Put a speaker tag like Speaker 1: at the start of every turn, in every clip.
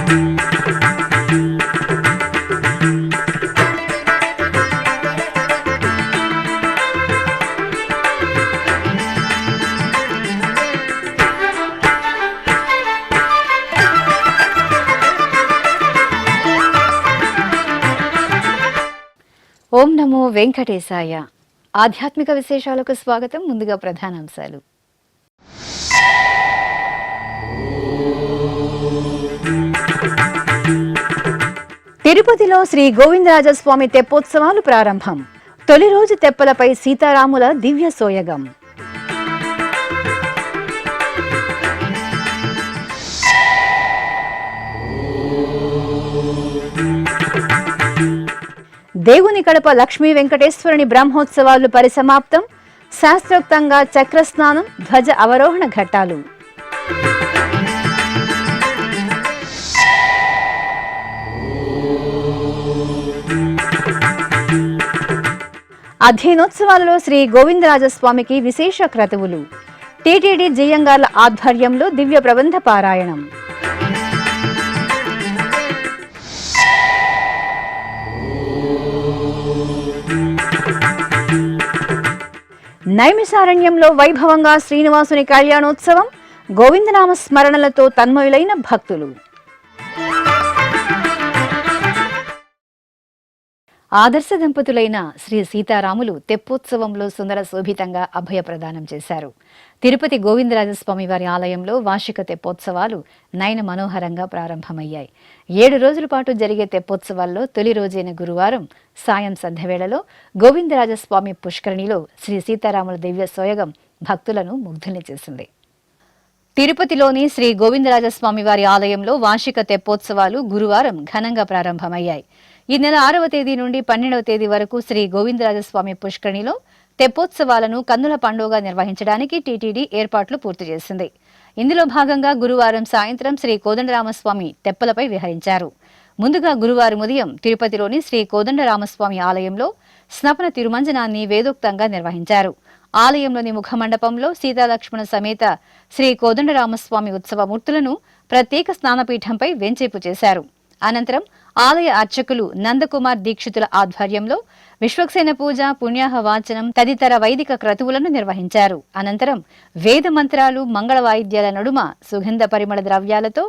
Speaker 1: ఓం నమో వెంకటేశాయ. ఆధ్యాత్మిక విశేషాలకు స్వాగతం. ముందుగా ప్రధానాంశాలు. తిరుపతిలో శ్రీ గోవిందరాజస్వామి తెప్పోత్సవాలు ప్రారంభం. తొలి రోజు తెప్పలపై సీతారాముల దివ్య సోయగం. దేవుని కడప లక్ష్మీ వెంకటేశ్వరుని బ్రహ్మోత్సవాలు పరిసమాప్తం. శాస్త్రోక్తంగా చక్రస్నానం, ధ్వజ అవరోహణ ఘట్టాలు. అధ్యయనోత్సవాలలో శ్రీ గోవిందరాజస్వామికి విశేష క్రతువులు. టీటీడీ జియ్యంగార్ల ఆధ్వర్యంలో దివ్య ప్రబంధ పారాయణం. నైమిసారణ్యంలో వైభవంగా శ్రీనివాసుని కళ్యాణోత్సవం. గోవిందనామ స్మరణలతో తన్మయులైన భక్తులు. ఆదర్శ దంపతులైన శ్రీ సీతారాములు తెప్పోత్సవంలో సుందర శోభితంగా అభయ ప్రదానం చేశారు. తిరుపతి గోవిందరాజస్వామి వారి ఆలయంలో వార్షిక తెప్పోత్సవాలు నయన మనోహరంగా ప్రారంభమయ్యాయి. 7 రోజుల పాటు జరిగే తెప్పోత్సవాల్లో తొలి రోజైన గురువారం సాయం సంధ్యవేళలో గోవిందరాజస్వామి పుష్కరిణిలో శ్రీ సీతారాముల దివ్య సోయగం భక్తులను ముగ్ధుల్ని చేసింది. తిరుపతిలోని శ్రీ గోవిందరాజస్వామి వారి ఆలయంలో వార్షిక తెప్పోత్సవాలు గురువారం ఘనంగా ప్రారంభమయ్యాయి. ఈ నెల 6వ తేదీ నుండి 12వ తేదీ వరకు శ్రీ గోవిందరాజస్వామి పుష్కరిణిలో తెప్పోత్సవాలను కన్నుల పండుగగా నిర్వహించడానికి టీటీడీ ఏర్పాట్లు పూర్తి చేసింది. ఇందులో భాగంగా గురువారం సాయంత్రం శ్రీ కోదండరామస్వామి తెప్పలపై విహరించారు. ముందుగా గురువారం ఉదయం తిరుపతిలోని శ్రీ కోదండరామస్వామి ఆలయంలో స్నపన తిరుమంజనాన్ని వేదోక్తంగా నిర్వహించారు. ఆలయంలోని ముఖమండపంలో సీతాలక్ష్మణ సమేత శ్రీ కోదండరామస్వామి ఉత్సవ మూర్తులను ప్రత్యేక స్నానపీఠంపై వెంచేపు చేశారు. అనంతరం ఆలయ అర్చకులు నందకుమార్ దీక్షితుల ఆధ్వర్యంలో విశ్వక్సేన పూజ, పుణ్యాహ వాచనం తదితర వైదిక క్రతువులను నిర్వహించారు. అనంతరం వేద మంత్రాలు, మంగళ వాయిద్యాల నడుమ సుగంధ పరిమళ ద్రవ్యాలతో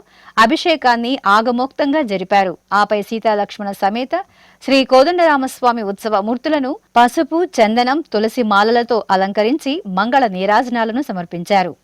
Speaker 1: అభిషేకాన్ని ఆగమోక్తంగా జరిపారు. ఆపై సీతాలక్ష్మణ సమేత శ్రీ కోదండరామస్వామి ఉత్సవ మూర్తులను పసుపు, చందనం, తులసి మాలలతో అలంకరించి మంగళ నీరాజనాలను సమర్పించారు.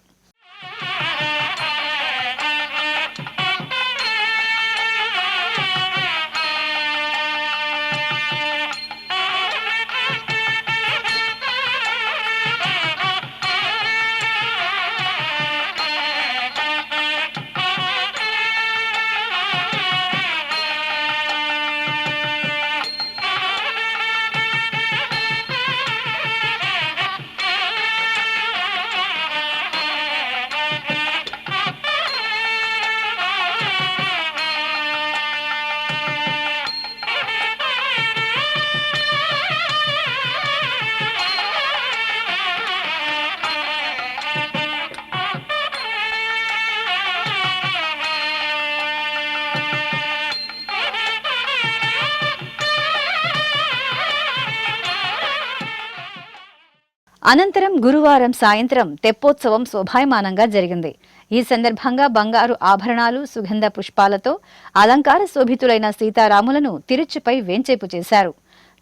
Speaker 1: అనంతరం గురువారం సాయంత్రం తెప్పోత్సవం శోభాయమానంగా జరిగింది. ఈ సందర్భంగా బంగారు ఆభరణాలు, సుగంధ పుష్పాలతో అలంకార శోభితులైన సీతారాములను తిరుచిపై వేంచేపు చేశారు.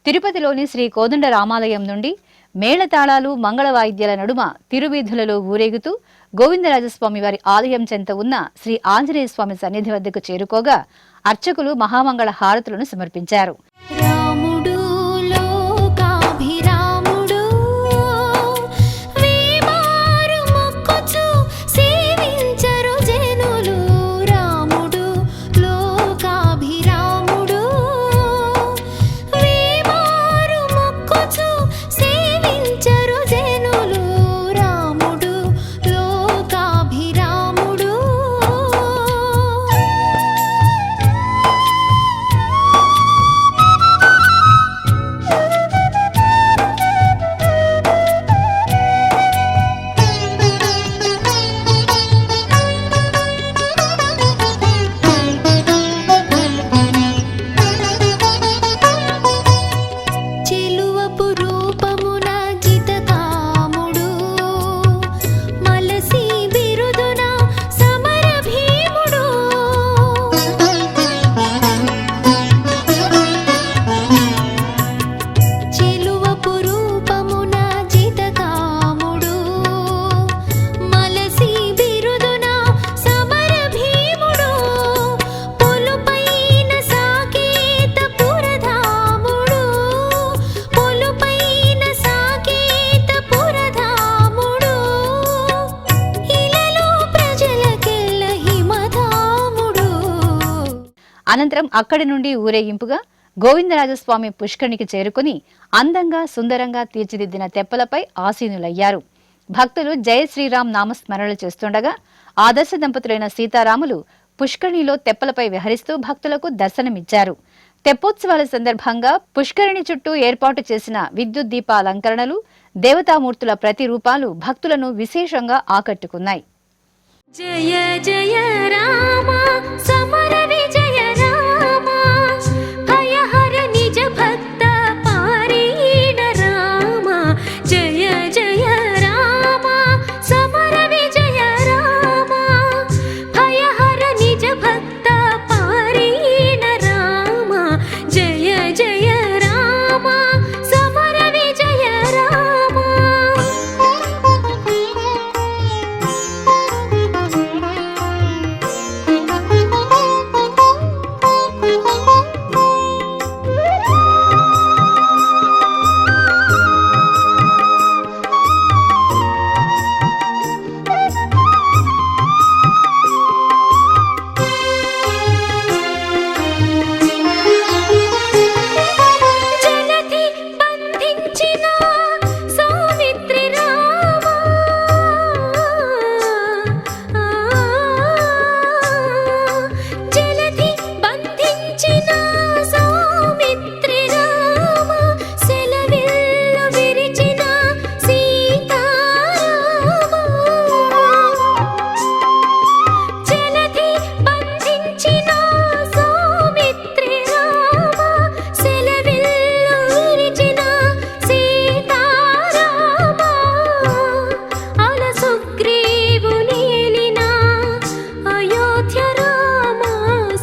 Speaker 1: తిరుపతిలోని శ్రీ కోదండ రామాలయం నుండి మేళతాళాలు, మంగళ వాయిద్యాల నడుమ తిరువీధులలో ఊరేగుతూ గోవిందరాజస్వామి వారి ఆలయం చెంత ఉన్న శ్రీ ఆంజనేయ స్వామి సన్నిధి వద్దకు చేరుకోగా అర్చకులు మహామంగళ హారతులను సమర్పించారు. అనంతరం అక్కడి నుండి ఊరేగింపుగా గోవిందరాజస్వామి పుష్కరిణికి చేరుకుని అందంగా సుందరంగా తీర్చిదిద్దిన తెప్పలపై ఆసీనులయ్యారు. భక్తులు జయ శ్రీరామ్ నామస్మరణలు చేస్తుండగా ఆదర్శ దంపతులైన సీతారాములు పుష్కరిణిలో తెప్పలపై విహరిస్తూ భక్తులకు దర్శనమిచ్చారు. తెప్పోత్సవాల సందర్భంగా పుష్కరిణి చుట్టూ ఏర్పాటు చేసిన విద్యుత్ దీప అలంకరణలు, దేవతామూర్తుల ప్రతిరూపాలు భక్తులను విశేషంగా ఆకట్టుకున్నాయి.
Speaker 2: జయ జయ రామ సమర విజయ రామ భయహర నిజ భక్త పారీణ రామ జయ జయ రామ సమర విజయ రామ భయహర నిజ భక్త పారీణ రామ జయ జయ రామ సమర విజయ రామ. జలధి బంధించిన సౌమిత్రి రామ జలధి బంధించిన సౌమిత్రి రామ సెలవిల్లు విరిచిన సీతారామ జలధి బంధించిన సౌమిత్రి రామ సెలవిల్లు విరిచిన సీతారామ అల సుగ్రీవు నేలిన అయోధ్య రామ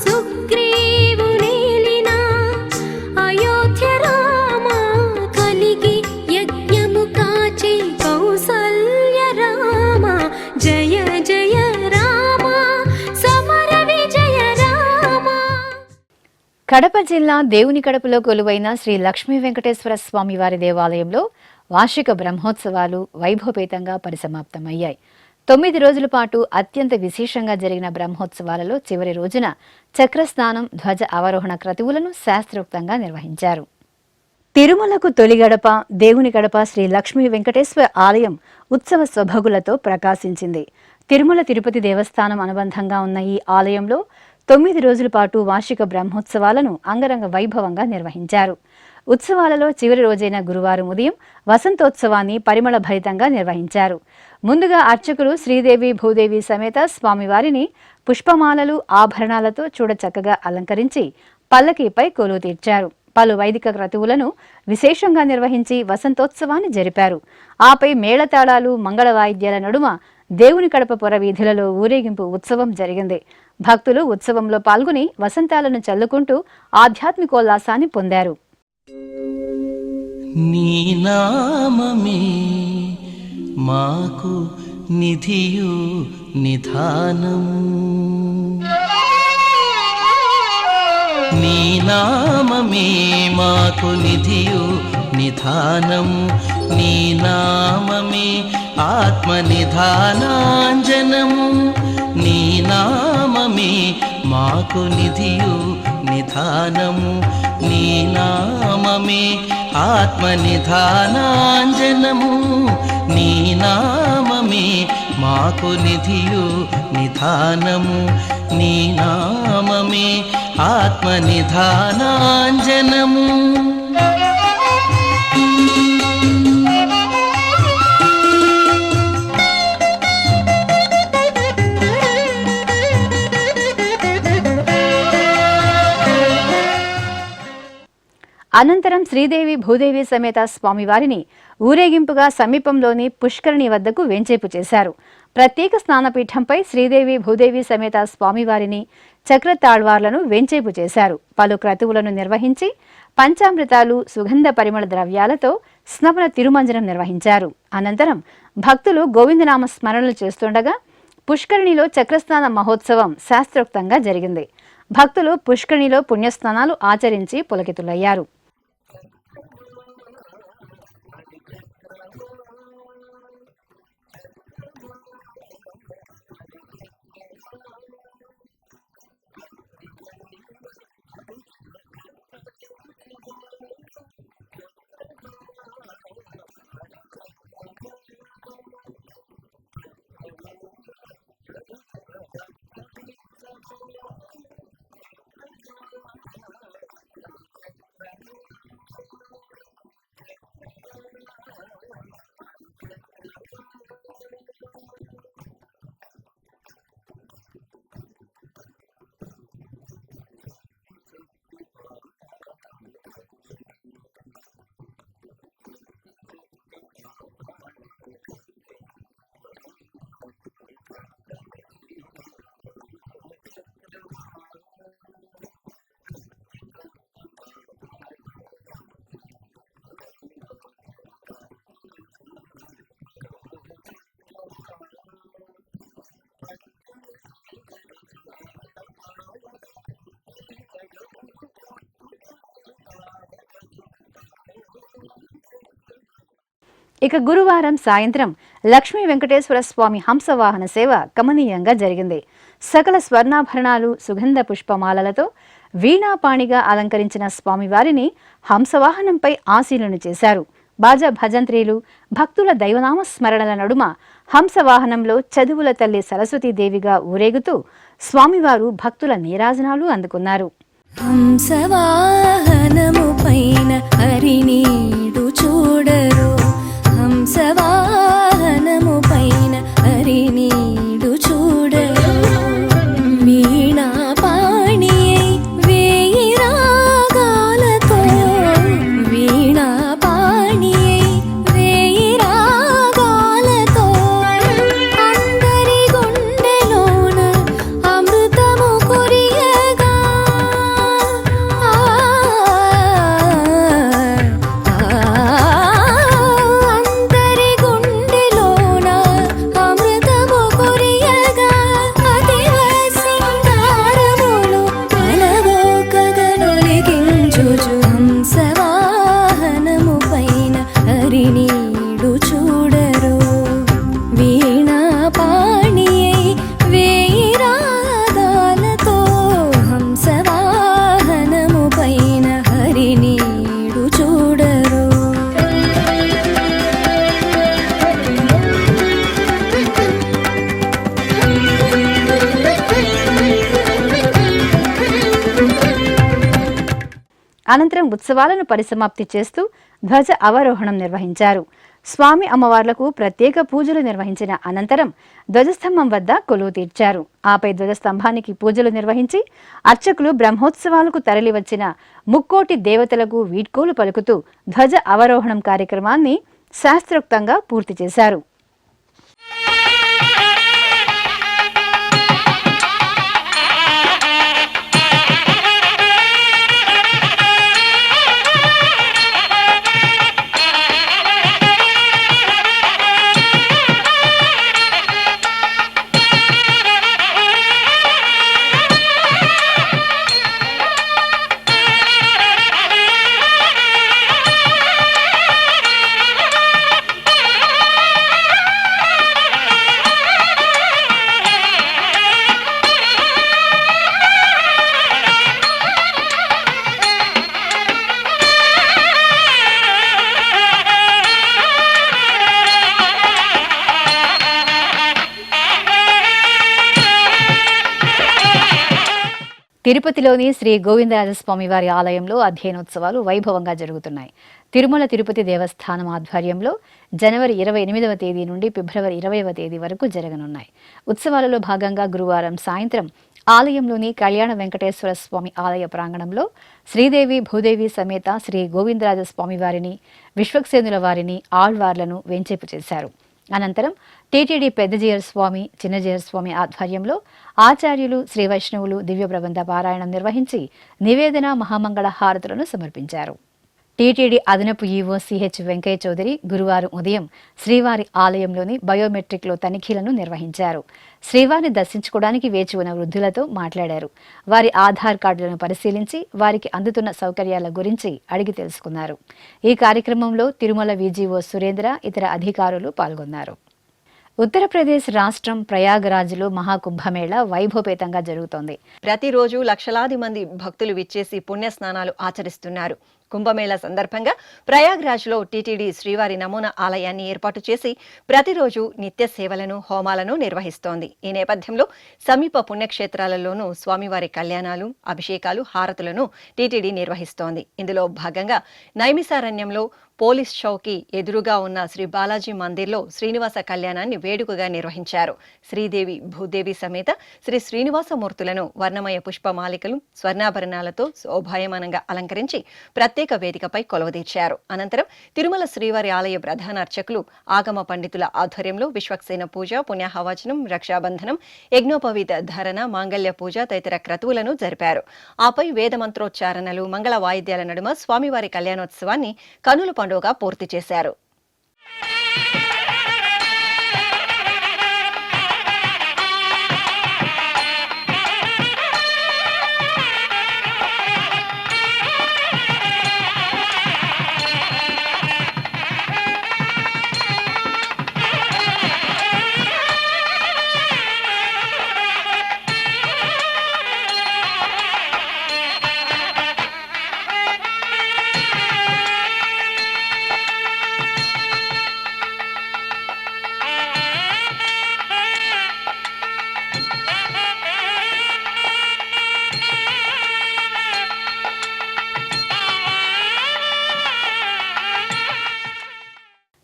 Speaker 2: సుగ్రీవు నేలిన అయోధ్య రామ కలిగి యజ్ఞము కాచి కౌసల్య రామ జయ జయ రామ సమర విజయ రామ.
Speaker 1: కడప జిల్లా దేవుని కడపలో కొలువైన శ్రీ లక్ష్మీ వెంకటేశ్వర స్వామి వారి దేవాలయంలో వార్షిక బ్రహ్మోత్సవాలు వైభవపేతంగా పరిసమాప్తమయ్యాయి. 9 రోజుల పాటు అత్యంత విశేషంగా జరిగిన బ్రహ్మోత్సవాలలో చివరి రోజున చక్రస్నానం, ధ్వజ అవరోహణ క్రతువులను శాస్త్రోక్తంగా నిర్వహించారు. తిరుమలకు తొలి గడప దేవుని గడప శ్రీ లక్ష్మీ వెంకటేశ్వర ఆలయం ఉత్సవ స్వభగులతో ప్రకాశించింది. తిరుమల తిరుపతి దేవస్థానం అనుబంధంగా ఉన్న ఈ ఆలయంలో 9 రోజుల పాటు వార్షిక బ్రహ్మోత్సవాలను అంగరంగ వైభవంగా నిర్వహించారు. ఉత్సవాలలో చివరి రోజైన గురువారం ఉదయం వసంతోత్సవాన్ని పరిమళ భరితంగా నిర్వహించారు. ముందుగా అర్చకులు శ్రీదేవి భూదేవి సమేత స్వామివారిని పుష్పమాలలు, ఆభరణాలతో చూడచక్కగా అలంకరించి పల్లకీపై కొలువు తీర్చారు. పలు వైదిక క్రతువులను విశేషంగా నిర్వహించి వసంతోత్సవాన్ని జరిపారు. ఆపై మేళతాళాలు, మంగళ వాయిద్యాల నడుమ దేవుని కడప పొర వీధులలో ఊరేగింపు ఉత్సవం జరిగింది. భక్తులు ఉత్సవంలో పాల్గొని వసంతాలను చల్లుకుంటూ ఆధ్యాత్మికోల్లాసాన్ని పొందారు.
Speaker 3: నీ నామమే మాకు నిధియు నిధానము, నీ నామమే మాకు నిధియు నిధానము, నీ నామమే ఆత్మ నిధానాంజనము, నీ నామమే మాకు నిధియు నిధానము, నీ నామమే ఆత్మ నిధానాంజనము, నీ నామమే మాకు నిధియు నిధానము, నీ నామమే ఆత్మ నిధానాంజనము.
Speaker 1: అనంతరం శ్రీదేవి భూదేవి సమేత స్వామివారిని ఊరేగింపుగా సమీపంలోని పుష్కరిణి వద్దకు వేంచేపు చేశారు. ప్రత్యేక స్నానపీఠంపై శ్రీదేవి భూదేవి సమేత స్వామివారిని, చక్రతాళ్వార్లను వేంచేపు చేశారు. పలు క్రతువులను నిర్వహించి పంచామృతాలు, సుగంధ పరిమళ ద్రవ్యాలతో స్నపన తిరుమంజనం నిర్వహించారు. అనంతరం భక్తులు గోవిందనామ స్మరణలు చేస్తుండగా పుష్కరిణిలో చక్రస్నాన మహోత్సవం శాస్త్రోక్తంగా జరిగింది. భక్తులు పుష్కరిణిలో పుణ్యస్నానాలు ఆచరించి పులకితులయ్యారు. ఇక గురువారం సాయంత్రం లక్ష్మీ వెంకటేశ్వర స్వామి హంసవాహన సేవ కమనీయంగా జరిగింది. సకల స్వర్ణాభరణాలు, సుగంధ పుష్పమాలలతో వీణాపాణిగా అలంకరించిన స్వామివారిని హంసవాహనంపై ఆసీనులను చేశారు. బాజా భజంత్రీలు, భక్తుల దైవనామ స్మరణల నడుమ హంసవాహనంలో చదువుల తల్లి సరస్వతీదేవిగా ఊరేగుతూ స్వామివారు భక్తుల నీరాజనాలు అందుకున్నారు.
Speaker 2: హంసవాహనము పైన హరినీడు చూడరు, హంసవాహనము పైన హరినీడు చూడరు. వీణా పాణియై వేయి రాగాలతో, వీణా పాణియై వేయి రాగాలతో అందరి గుండెలోన అమృతము కురియగా, అందరి గుండెలోన అమృతము కురియగా, అతివ సింగారములు అలవోకగనొలిగించుచు హంసవాహనము పైన హరినీడు చూడరు. వీణా పాణియై వేయి రాగాలతో హంసవాహనము పైన హరినీడు చూడరు.
Speaker 1: అనంతరం ఉత్సవాలను పరిసమాప్తి చేస్తూ ధ్వజ అవరోహణం నిర్వహించారు. స్వామి అమ్మవార్లకు ప్రత్యేక పూజలు నిర్వహించిన అనంతరం ధ్వజస్తంభం వద్ద కొలువు తీర్చారు. ఆపై ధ్వజస్తంభానికి పూజలు నిర్వహించి అర్చకులు బ్రహ్మోత్సవాలకు తరలివచ్చిన ముక్కోటి దేవతలకు వీడ్కోలు పలుకుతూ ధ్వజ అవరోహణం కార్యక్రమాన్ని శాస్త్రోక్తంగా పూర్తి చేశారు. తిరుపతిలోని శ్రీ గోవిందరాజస్వామి వారి ఆలయంలో అధ్యయనోత్సవాలు వైభవంగా జరుగుతున్నాయి. తిరుమల తిరుపతి దేవస్థానం ఆధ్వర్యంలో జనవరి 28వ తేదీ నుండి ఫిబ్రవరి 20వ తేదీ వరకు జరగనున్నాయి. ఉత్సవాలలో భాగంగా గురువారం సాయంత్రం ఆలయంలోని కళ్యాణ వెంకటేశ్వర స్వామి ఆలయ ప్రాంగణంలో శ్రీదేవి భూదేవి సమేత శ్రీ గోవిందరాజస్వామి వారిని, విశ్వక్సేనుల వారిని, ఆళ్వార్లను వెంచేపు చేశారు. అనంతరం టీటీడీ పెద్దజీయర్ స్వామి, చిన్నజీయర్ స్వామి ఆధ్వర్యంలో ఆచార్యులు, శ్రీ వైష్ణవులు దివ్య ప్రబంధ పారాయణం నిర్వహించి నివేదన, మహామంగళ హారతులను సమర్పించారు. టీటీడీ అదనపు ఈవో సిహెచ్ వెంకయ్య చౌదరి గురువారం ఉదయం శ్రీవారి ఆలయంలోని బయోమెట్రిక్లో తనిఖీలను నిర్వహించారు. శ్రీవారిని దర్శించుకోవడానికి వేచి ఉన్న వృద్ధులతో మాట్లాడారు. వారి ఆధార్ కార్డులను పరిశీలించి వారికి అందుతున్న సౌకర్యాల గురించి అడిగి తెలుసుకున్నారు. ఈ కార్యక్రమంలో తిరుమల విజిఓ సురేంద్ర, ఇతర అధికారులు పాల్గొన్నారు. ఉత్తరప్రదేశ్ రాష్ట్రం ప్రయాగరాజ్లో మహాకుంభమేళా వైభవపేతంగా జరుగుతోంది.
Speaker 4: ప్రతిరోజు లక్షలాది మంది భక్తులు విచ్చేసి పుణ్యస్నానాలు ఆచరిస్తున్నారు. కుంభమేళా సందర్భంగా ప్రయాగ్రాజ్లో టీటీడీ శ్రీవారి నమూనా ఆలయాన్ని ఏర్పాటు చేసి ప్రతిరోజు నిత్య సేవలను, హోమాలను నిర్వహిస్తోంది. ఈ నేపథ్యంలో సమీప పుణ్యక్షేత్రాలలోనూ స్వామివారి కళ్యాణాలు, అభిషేకాలు, హారతులను టీటీడీ నిర్వహిస్తోంది. ఇందులో భాగంగా నైమిసారణ్యంలో పోలీస్ చౌకీ ఎదురుగా ఉన్న శ్రీ బాలాజీ మందిర్లో శ్రీనివాస కళ్యాణాన్ని వేడుకగా నిర్వహించారు. శ్రీదేవి, భూదేవి సమేత శ్రీ శ్రీనివాసమూర్తులను వర్ణమయ పుష్పమాలికలు, స్వర్ణాభరణాలతో శోభాయమానంగా అలంకరించి ప్రత్యేక వేదికపై కొలువుదీర్చారు. అనంతరం తిరుమల శ్రీవారి ఆలయ ప్రధాన అర్చకులు, ఆగమ పండితుల ఆధ్వర్యంలో విశ్వక్సేన పూజ, పుణ్యాహవచనం, రక్షాబంధనం, యజ్ఞోపవీత ధరణ, మాంగళ్య పూజ తదితర క్రతువులను జరిపారు. ఆపై వేదమంత్రోచ్చారణలు, మంగళ వాయిద్యాల నడుమ స్వామివారి కళ్యాణోత్సవాన్ని కనుల పండుగ పూర్తి చేశారు.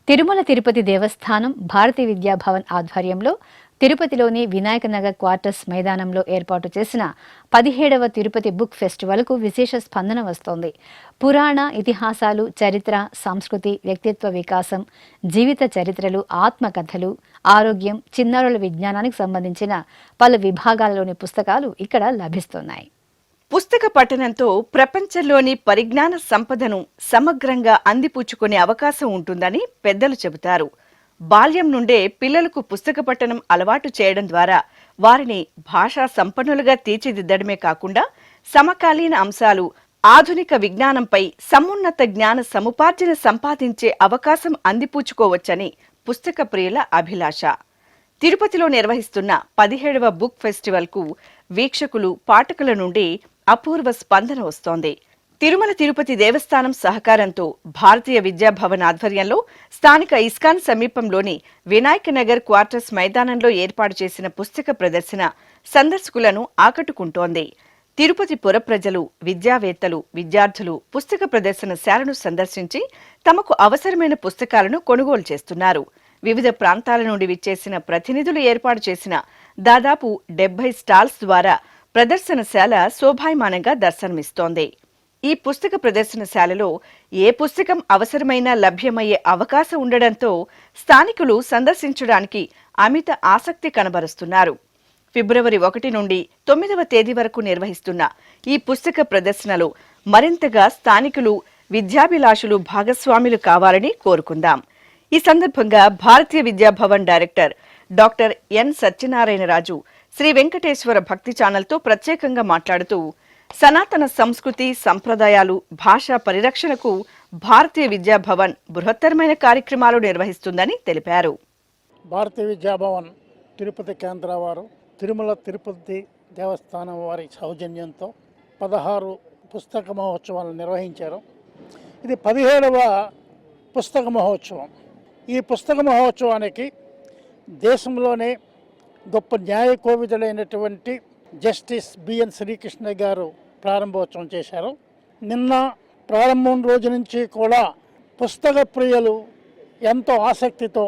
Speaker 1: తిరుమల తిరుపతి దేవస్థానం భారతీయ విద్యాభవన్ ఆధ్వర్యంలో తిరుపతిలోని వినాయక నగర్ క్వార్టర్స్ మైదానంలో ఏర్పాటు చేసిన 17వ తిరుపతి బుక్ ఫెస్టివల్కు విశేష స్పందన వస్తోంది. పురాణ, ఇతిహాసాలు, చరిత్ర, సంస్కృతి, వ్యక్తిత్వ వికాసం, జీవిత చరిత్రలు, ఆత్మకథలు, ఆరోగ్యం, చిన్నారుల విజ్ఞానానికి సంబంధించిన పలు విభాగాలలోని పుస్తకాలు ఇక్కడ లభిస్తున్నాయి.
Speaker 5: పుస్తక పఠనంతో ప్రపంచంలోని పరిజ్ఞాన సంపదను సమగ్రంగా అందిపుచ్చుకునే అవకాశం ఉంటుందని పెద్దలు చెబుతారు. బాల్యం నుండే పిల్లలకు పుస్తక పఠనం అలవాటు చేయడం ద్వారా వారిని భాషా సంపన్నులుగా తీర్చిదిద్దడమే కాకుండా సమకాలీన అంశాలు, ఆధునిక విజ్ఞానంపై సమున్నత జ్ఞాన సముపార్జన సంపాదించే అవకాశం అందిపుచ్చుకోవచ్చని పుస్తక ప్రియుల అభిలాష. తిరుపతిలో నిర్వహిస్తున్న 17వ బుక్ ఫెస్టివల్కు వీక్షకులు, పాఠకుల నుండి అపూర్వ స్పందన వస్తోంది. తిరుమల తిరుపతి దేవస్థానం సహకారంతో భారతీయ విద్యాభవన్ ఆధ్వర్యంలో స్థానిక ఇస్కాన్ సమీపంలోని వినాయక నగర్ క్వార్టర్స్ మైదానంలో ఏర్పాటు చేసిన పుస్తక ప్రదర్శన సందర్శకులను ఆకట్టుకుంటోంది. తిరుపతి పుర ప్రజలు, విద్యావేత్తలు, విద్యార్థులు పుస్తక ప్రదర్శనశాలను సందర్శించి తమకు అవసరమైన పుస్తకాలను కొనుగోలు చేస్తున్నారు. వివిధ ప్రాంతాల నుండి విచ్చేసిన ప్రతినిధులు ఏర్పాటు చేసిన దాదాపు 70 స్టాల్స్ ద్వారా ప్రదర్శనశాల శోభాయమానంగా దర్శనమిస్తోంది. ఈ పుస్తక ప్రదర్శనశాలలో ఏ పుస్తకం అవసరమైనా లభ్యమయ్యే అవకాశం ఉండడంతో స్థానికులు సందర్శించడానికి అమిత ఆసక్తి కనబరుస్తున్నారు. ఫిబ్రవరి 1 నుండి 9వ తేదీ వరకు నిర్వహిస్తున్న ఈ పుస్తక ప్రదర్శనలో మరింతగా స్థానికులు, విద్యాభిలాషులు భాగస్వాములు కావాలని కోరుకుందాం. ఈ సందర్భంగా Bharatiya Vidyabhavan director doctor N Satyanarayanaraju Sri Venkateswara Bhakti ఛానల్తో ప్రత్యేకంగా మాట్లాడుతూ సనాతన సంస్కృతి, సంప్రదాయాలు, భాషా పరిరక్షణకు భారతీయ విద్యాభవన్ బృహత్తరమైన కార్యక్రమాలు నిర్వహిస్తుందని తెలిపారు.
Speaker 6: భారతీయ విద్యాభవన్ తిరుపతి కేంద్ర వారు తిరుమల తిరుపతి దేవస్థానం వారి సౌజన్యంతో 16 పుస్తక మహోత్సవాలను నిర్వహించారు. ఇది 17వ పుస్తక మహోత్సవం. ఈ పుస్తక మహోత్సవానికి దేశంలోనే గొప్ప న్యాయ కోవిదుడైనటువంటి జస్టిస్ బిఎన్ శ్రీకృష్ణ గారు ప్రారంభోత్సవం చేశారు. నిన్న ప్రారంభం రోజు నుంచి కూడా పుస్తక ప్రియులు ఎంతో ఆసక్తితో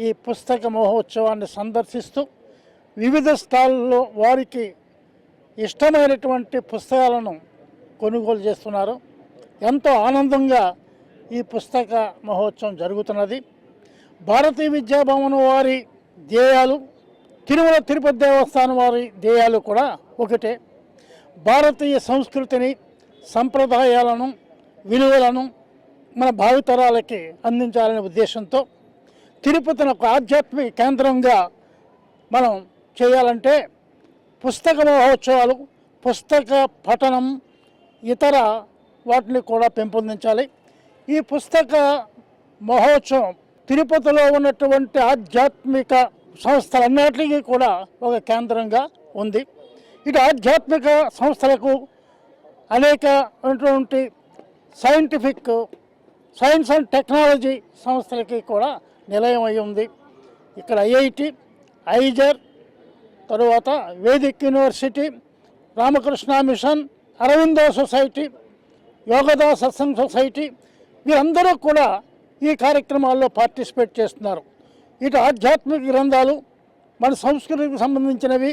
Speaker 6: ఈ పుస్తక మహోత్సవాన్ని సందర్శిస్తూ వివిధ స్టాల్లో వారికి ఇష్టమైనటువంటి పుస్తకాలను కొనుగోలు చేస్తున్నారు. ఎంతో ఆనందంగా ఈ పుస్తక మహోత్సవం జరుగుతున్నది. భారతీయ విద్యాభవన్ వారి ధ్యేయాలు, తిరుమల తిరుపతి దేవస్థానం వారి ధ్యేయాలు కూడా ఒకటే. భారతీయ సంస్కృతిని, సంప్రదాయాలను, విలువలను మన భావితరాలకి అందించాలనే ఉద్దేశంతో తిరుపతిని ఒక ఆధ్యాత్మిక కేంద్రంగా మనం చేయాలంటే పుస్తక మహోత్సవాలు, పుస్తక పఠనం, ఇతర వాటిని కూడా పెంపొందించాలి. ఈ పుస్తక మహోత్సవం తిరుపతిలో ఉన్నటువంటి ఆధ్యాత్మిక సంస్థలన్నిటికీ కూడా ఒక కేంద్రంగా ఉంది. ఇటు ఆధ్యాత్మిక సంస్థలకు అనేకటువంటి సైంటిఫిక్ సైన్స్ అండ్ టెక్నాలజీ సంస్థలకి కూడా నిలయం అయి ఉంది. ఇక్కడ ఐఐటి, ఐజర్, తరువాత Vedic university, Ramakrishna mission, Aurobindo society, Yogoda Satsang society వీరందరూ కూడా ఈ కార్యక్రమాల్లో పార్టిసిపేట్ చేస్తున్నారు. ఇటు ఆధ్యాత్మిక గ్రంథాలు, మన సంస్కృతికి సంబంధించినవి,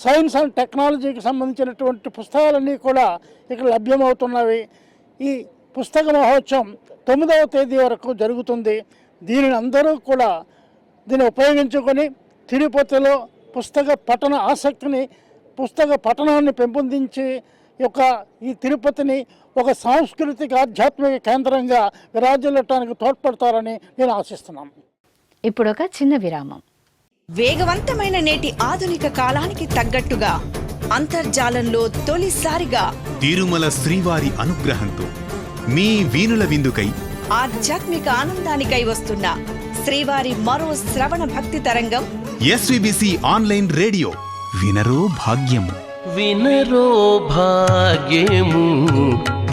Speaker 6: సైన్స్ అండ్ టెక్నాలజీకి సంబంధించినటువంటి పుస్తకాలన్నీ కూడా ఇక్కడ లభ్యమవుతున్నవి. ఈ పుస్తక మహోత్సవం 9వ తేదీ వరకు జరుగుతుంది. దీనిని అందరూ కూడా దీన్ని ఉపయోగించుకొని తిరుపతిలో పుస్తక పఠన ఆసక్తిని, పుస్తక పఠనాన్ని పెంపొందించి ఈ తిరుపతిని ఒక సాంస్కృతిక ఆధ్యాత్మిక కేంద్రంగా విరాజిల్లటానికి తోడ్పడతారని నేను ఆశిస్తున్నాను.
Speaker 1: ఇప్పుడు ఒక చిన్న విరామం.
Speaker 5: వేగవంతమైన నేటి ఆధునిక కాలానికి తగ్గట్టుగా అంతర్జాలంలో తొలిసారిగా
Speaker 7: తిరుమల శ్రీవారి అనుగ్రహంతో మీ వీణుల విందుకై
Speaker 5: ఆధ్యాత్మిక ఆనందానికై వస్తున్న శ్రీవారి మరో శ్రవణ భక్తి తరంగం
Speaker 7: ఎస్విబిసి ఆన్లైన్ రేడియో. వినరో భాగ్యము,
Speaker 3: వినరో భాగ్యము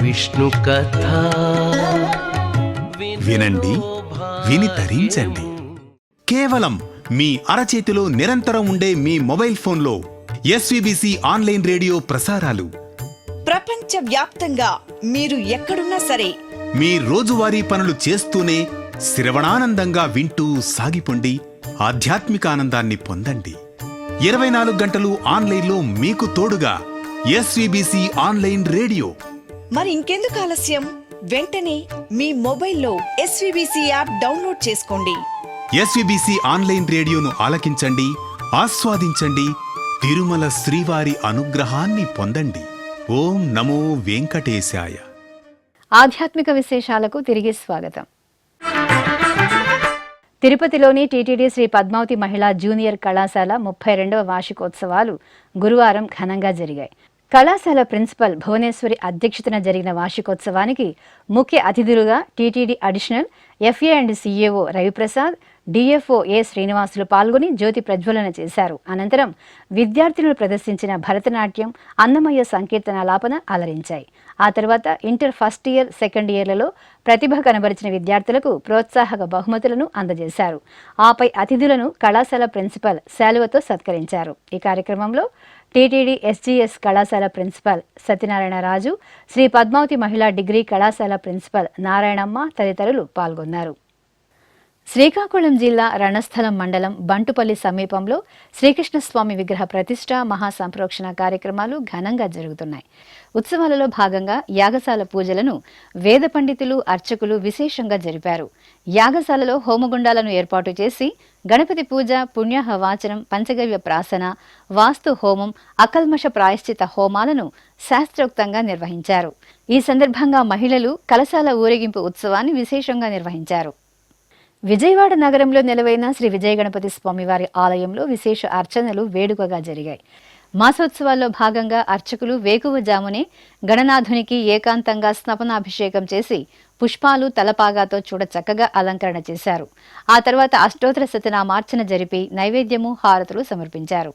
Speaker 3: విష్ణు కథ.
Speaker 7: వినండి, విని తరించండి. కేవలం మీ అరచేతిలో నిరంతరం ఉండే మీ మొబైల్ ఫోన్లో ఎస్విబిసి ఆన్లైన్ రేడియో ప్రసారాలు
Speaker 5: ప్రపంచ వ్యాప్తంగా మీరు ఎక్కడున్నా సరే
Speaker 7: మీ రోజువారీ పనులు చేస్తూనే శ్రవణానందంగా వింటూ సాగిపోండి. ఆధ్యాత్మిక ఆనందాన్ని పొందండి. 24 గంటలు ఆన్లైన్లో మీకు తోడుగా ఎస్విబిసి ఆన్లైన్ రేడియో.
Speaker 5: మరి ఇంకెందుకు ఆలస్యం? వెంటనే మీ మొబైల్లో ఎస్విబిసి యాప్ డౌన్లోడ్ చేసుకోండి.
Speaker 7: ఎస్విబిసి ఆన్లైన్ రేడియోను ఆలకించండి, ఆస్వాదించండి. తిరుమల శ్రీవారి అనుగ్రహాన్ని పొందండి. ఓం నమో వెంకటేశాయ.
Speaker 1: ఆధ్యాత్మిక విశేషాలకు తిరిగి స్వాగతం. తిరుపతిలోని టీటీడీ శ్రీ పద్మావతి మహిళా జూనియర్ కళాశాల 32వ వార్షికోత్సవాలు గురువారం ఘనంగా జరిగాయి. కళాశాల ప్రిన్సిపల్ భువనేశ్వరి అధ్యక్షతన జరిగిన వార్షికోత్సవానికి ముఖ్య అతిథులుగా TTD additional FA and CAO Raviprasad, DFO A Srinivasulu పాల్గొని జ్యోతి ప్రజ్వలన చేశారు. అనంతరం విద్యార్థినులు ప్రదర్శించిన భరతనాట్యం, అన్నమయ్య సంకీర్తనాలాపన అలరించాయి. ఆ తర్వాత ఇంటర్ ఫస్ట్ ఇయర్, సెకండ్ ఇయర్లలో ప్రతిభ కనబరిచిన విద్యార్థులకు ప్రోత్సాహక బహుమతులను అందజేశారు. ఆపై అతిథులను కళాశాల ప్రిన్సిపల్ శాలువతో సత్కరించారు. ఈ కార్యక్రమంలో టీటీడీ ఎస్జీఎస్ కళాశాల ప్రిన్సిపల్ సత్యనారాయణ రాజు, శ్రీ పద్మావతి మహిళా డిగ్రీ కళాశాల ప్రిన్సిపల్ నారాయణమ్మ తదితరులు పాల్గొన్నారు. శ్రీకాకుళం జిల్లా రణస్థలం మండలం బంటుపల్లి సమీపంలో శ్రీకృష్ణస్వామి విగ్రహ ప్రతిష్ఠ, మహాసంప్రోక్షణ కార్యక్రమాలు ఘనంగా జరుగుతున్నాయి. ఉత్సవాలలో భాగంగా యాగశాల పూజలను వేద పండితులు, అర్చకులు విశేషంగా జరిపారు. యాగశాలలో హోమగుండాలను ఏర్పాటు చేసి గణపతి పూజ, పుణ్యాహ వాచనం, పంచగవ్య ప్రాసన, వాస్తు హోమం, అకల్మష ప్రాయశ్చిత హోమాలను శాస్త్రోక్తంగా నిర్వహించారు. ఈ సందర్భంగా మహిళలు కలశాల ఊరేగింపు ఉత్సవాన్ని విశేషంగా నిర్వహించారు. విజయవాడ నగరంలో నెలవైన శ్రీ విజయ గణపతి స్వామివారి ఆలయంలో విశేష అర్చనలు వేడుకగా జరిగాయి. మాసోత్సవాల్లో భాగంగా అర్చకులు వేకువజామునే గణనాథునికి ఏకాంతంగా స్నపనాభిషేకం చేసి పుష్పాలు, తలపాగాతో చూడ చక్కగా అలంకరణ చేశారు. ఆ తర్వాత అష్టోత్తర శతనామార్చన జరిపి నైవేద్యము, హారతులు సమర్పించారు.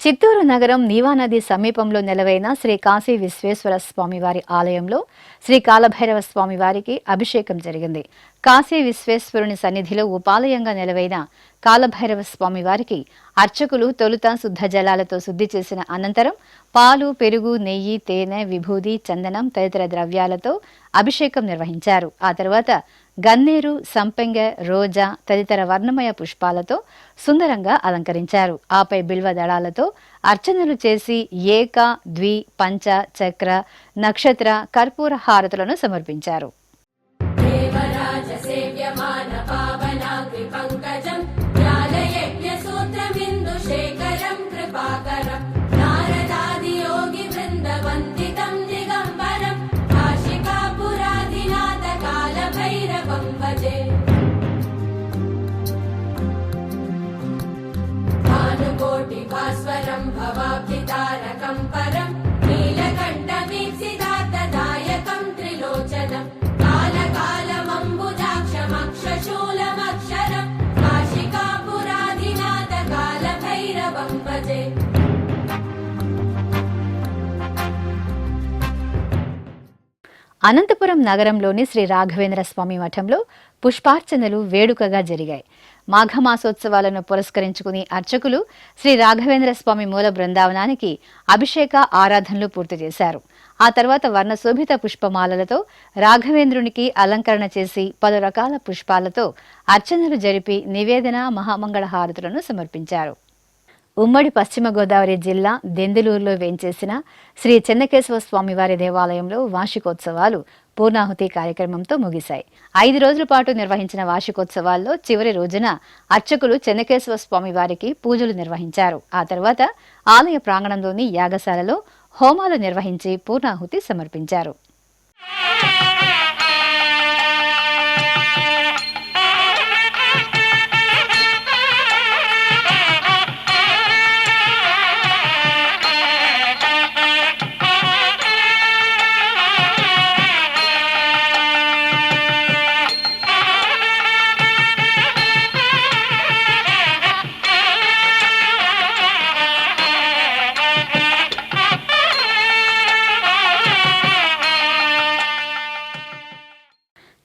Speaker 1: చిత్తూరు నగరం నీవానది సమీపంలో నెలవైన శ్రీ కాశీ విశ్వేశ్వర స్వామివారి ఆలయంలో శ్రీ కాలభైరవ స్వామివారికి అభిషేకం జరిగింది. కాశీ విశ్వేశ్వరుని సన్నిధిలో ఉపాలయంగా నెలవైన కాలభైరవ స్వామివారికి అర్చకులు తొలుత శుద్ధ జలాలతో శుద్ధి చేసిన అనంతరం పాలు, పెరుగు, నెయ్యి, తేనె, విభూది, చందనం తదితర ద్రవ్యాలతో అభిషేకం నిర్వహించారు. ఆ తర్వాత గన్నేరు, సంపెంగ, రోజా తదితర వర్ణమయ పుష్పాలతో సుందరంగా అలంకరించారు. ఆపై బిల్వ దళాలతో అర్చనలు చేసి ఏక, ద్వి, పంచ, చక్ర, నక్షత్ర, కర్పూర హారతులను సమర్పించారు.
Speaker 2: भानुकोटि भास्वरं भवाब्धितारकं
Speaker 1: అనంతపురం నగరంలోని శ్రీ రాఘవేంద్ర స్వామి మఠంలో పుష్పార్చనలు వేడుకగా జరిగాయి. మాఘమాసోత్సవాలను పురస్కరించుకుని అర్చకులు శ్రీ రాఘవేంద్ర స్వామి మూల బృందావనానికి అభిషేక ఆరాధనలు పూర్తి చేశారు. ఆ తర్వాత వర్ణశోభిత పుష్పమాలలతో రాఘవేంద్రునికి అలంకరణ చేసి పలు రకాల పుష్పాలతో అర్చనలు జరిపి నివేదన మహామంగళ హారతులను సమర్పించారు. ఉమ్మడి పశ్చిమ గోదావరి జిల్లా దెందులూరులో వేంచేసిన శ్రీ చెన్నకేశవ స్వామివారి దేవాలయంలో వార్షికోత్సవాలు పూర్ణాహుతి కార్యక్రమంతో ముగిశాయి. 5 రోజుల పాటు నిర్వహించిన వార్షికోత్సవాల్లో చివరి రోజున అర్చకులు చెన్నకేశవ స్వామివారికి పూజలు నిర్వహించారు. ఆ తర్వాత ఆలయ ప్రాంగణంలోని యాగశాలలో హోమాలు నిర్వహించి పూర్ణాహుతి సమర్పించారు.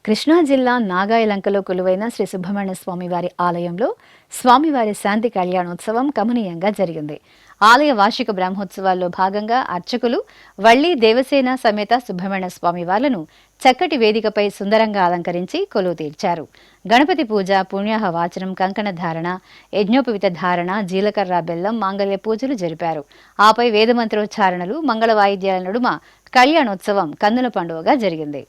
Speaker 1: కృష్ణా జిల్లా నాగాయలంకలో కొలువైన శ్రీ సుబ్రహ్మణ్య స్వామివారి ఆలయంలో స్వామివారి శాంతి కళ్యాణోత్సవం కమనీయంగా జరిగింది. ఆలయ వార్షిక బ్రహ్మోత్సవాల్లో భాగంగా అర్చకులు వల్లి దేవసేన సమేత సుబ్రహ్మణ్య స్వామివార్లను చక్కటి వేదికపై సుందరంగా అలంకరించి కొలువు తీర్చారు. గణపతి పూజ, పుణ్యాహ వాచనం, కంకణ ధారణ, యజ్ఞోపవిత ధారణ, జీలకర్ర బెల్లం, మాంగళ్య పూజలు జరిపారు. ఆపై వేదమంత్రోచ్చారణలు, మంగళ వాయిద్యాల నడుమ కళ్యాణోత్సవం కన్నుల పండుగగా జరిగింది.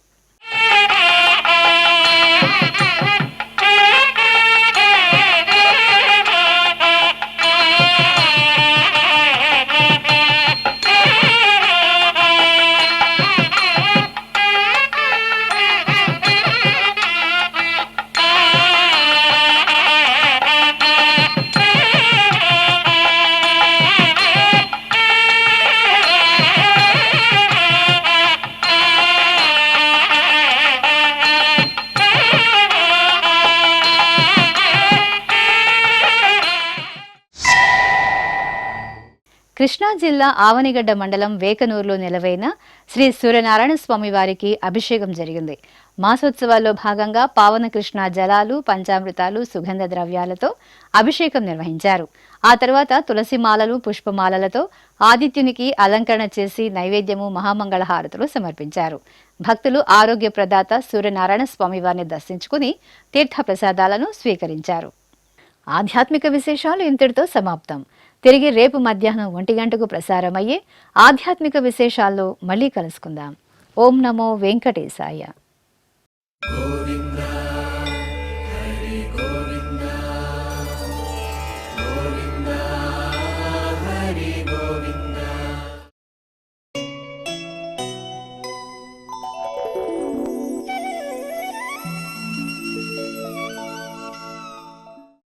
Speaker 1: కృష్ణా జిల్లా ఆవనిగడ్డ మండలం వేకనూరులో నెలవైన శ్రీ సూర్యనారాయణ స్వామి వారికి అభిషేకం జరిగింది. మాసోత్సవాల్లో భాగంగా పావన కృష్ణ జలాలు, పంచామృతాలు, సుగంధ ద్రవ్యాలతో అభిషేకం నిర్వహించారు. ఆ తర్వాత తులసి మాలలు, పుష్పమాలలతో ఆదిత్యునికి అలంకరణ చేసి నైవేద్యము, మహామంగళ హారతులు సమర్పించారు. భక్తులు ఆరోగ్య ప్రదాత సూర్యనారాయణ స్వామి వారిని దర్శించుకుని తీర్థ ప్రసాదాలను స్వీకరించారు. ఆధ్యాత్మిక విశేషాలు ఇంతటితో సమాప్తం. తిరిగి రేపు మధ్యాహ్నం 1 గంటకు ప్రసారమయ్యే ఆధ్యాత్మిక విశేషాల్లో మళ్ళీ కలుసుకుందాం. ఓం నమో వెంకటేశాయ.